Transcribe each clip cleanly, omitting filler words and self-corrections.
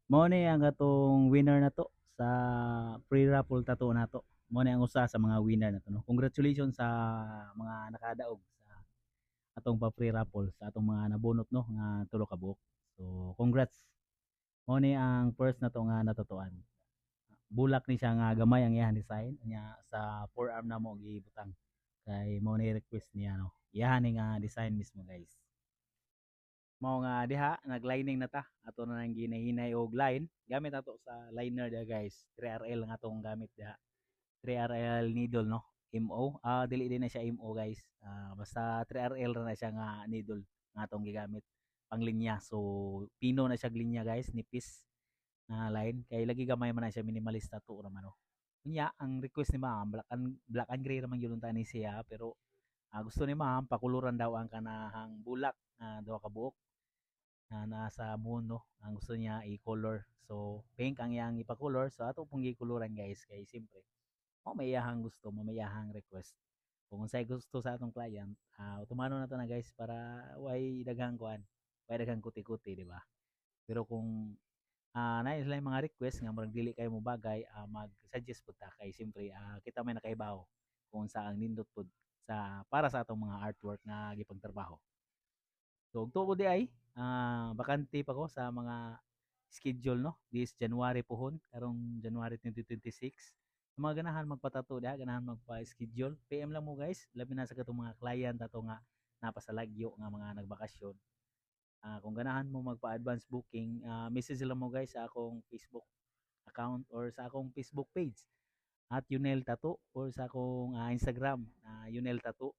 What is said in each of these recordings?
Mao ni ang atong winner na to sa free raffle tattoo na to. Mao ni ang usa sa mga winner na to, no. Congratulations sa mga nakadaog sa atong pa free raffle sa atong mga nabunot, no, nga tulo ka buok. So congrats. Mao ni ang first na to nga natutuan. Bulak ni siya nga gamay ang iyang design nya sa forearm na mo gibutang. Kay mao ni request niya, no. Iyahan ni nga design mismo, guys. Mao nga diha naglining na ta ato na nang ginahinay og line gamit ato sa liner diha, guys. 3RL nga atong gamit diha. 3RL needle, no. MO dili din na siya MO, guys. Basta 3RL ra na siya nga needle nga atong gigamit panglinya. So pino na siya linya, guys, nipis na line kay lagi gamay man na siya, minimalist tattoo ra man, no. Unya ang request ni ma'am black and gray ra man gyud ta ni siya, pero gusto ni ma'am pakuluran daw ang kanahang bulak na duha ka buok na nasa moon, no. Ang gusto niya i-color. So pink ang iyang ipa-color. So ato pong gi-coloran, guys, kay siyempre may iyahang gusto, may iyahang request. Kung unsay gusto sa atong client, tumano na to na, guys, para way daghang kuan, way daghang kuti-kuti, di ba? Pero kung na sila yung mga request nga murag dili kayo mo bagay, mag-suggest pud ta kay siyempre kita may nakaibaw kung saan nindot pud sa para sa atong mga artwork nga gipagtrabaho. So ug tuod di ay bakante pa ko sa mga schedule, no, this January pohon karong January 2026. Sa mga ganahan magpatato diha, ganahan magpa-schedule, PM lang mo, guys, labi na sa katong mga client ato nga napasalagyo nga mga nagbakasyon. Kung ganahan mo magpa-advance booking, message lang mo, guys, sa akong Facebook account or sa akong Facebook page at Yunel Tattoo or sa akong Instagram Yunel Tattoo.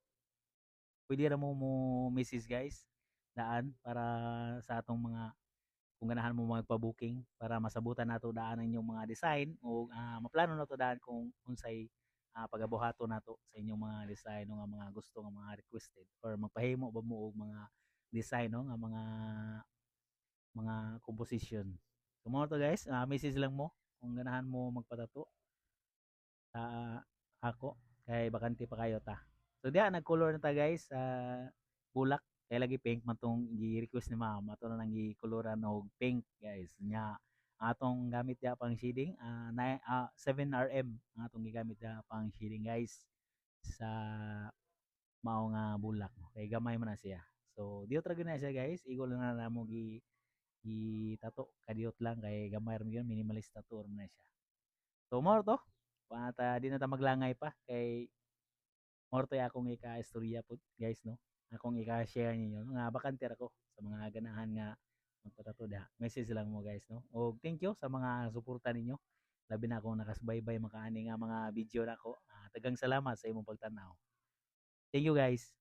Pwede ra mo message, guys, daan para sa atong mga kung ganahan mo magpa-booking para masabutan nato daan ang inyong mga design o maplano nato daan kung unsay pagabuhaton nato sa inyong mga design o nga mga gusto nga mga requested or magpahimo ba mo og mga design, no, nga mga composition. So mo to, guys, message lang mo kung ganahan mo magpatato sa ako kay bakante pa kayo ta. So diha nag-color na ta, guys, sa bulak kay lagi pink man tong gi-request ni ma'am, ato na lang gi-coloran og pink, guys. Nya atong gamit diha pang shading 7RM ang atong gigamit diha pang shading, guys, sa mao nga bulak, no? Kay gamay man na siya. So diot ra gyud na siya, guys. Igo lang na namo gi-tato kadiot lang kay gamay ra gyud, minimalist tattoo ra na siya. So more to di na ta maglangay pa kay more to akong ika-istorya po, guys, no. Akong ika-share ninyo nga bakante ako sa mga ganahan nga magpatato diha. Message lang mo, guys, no. Og thank you sa mga suporta ninyo. Labi na akong nakasubaybay makaani nga mga video nako. Tagang salamat sa imong pagtanaw. Thank you, guys.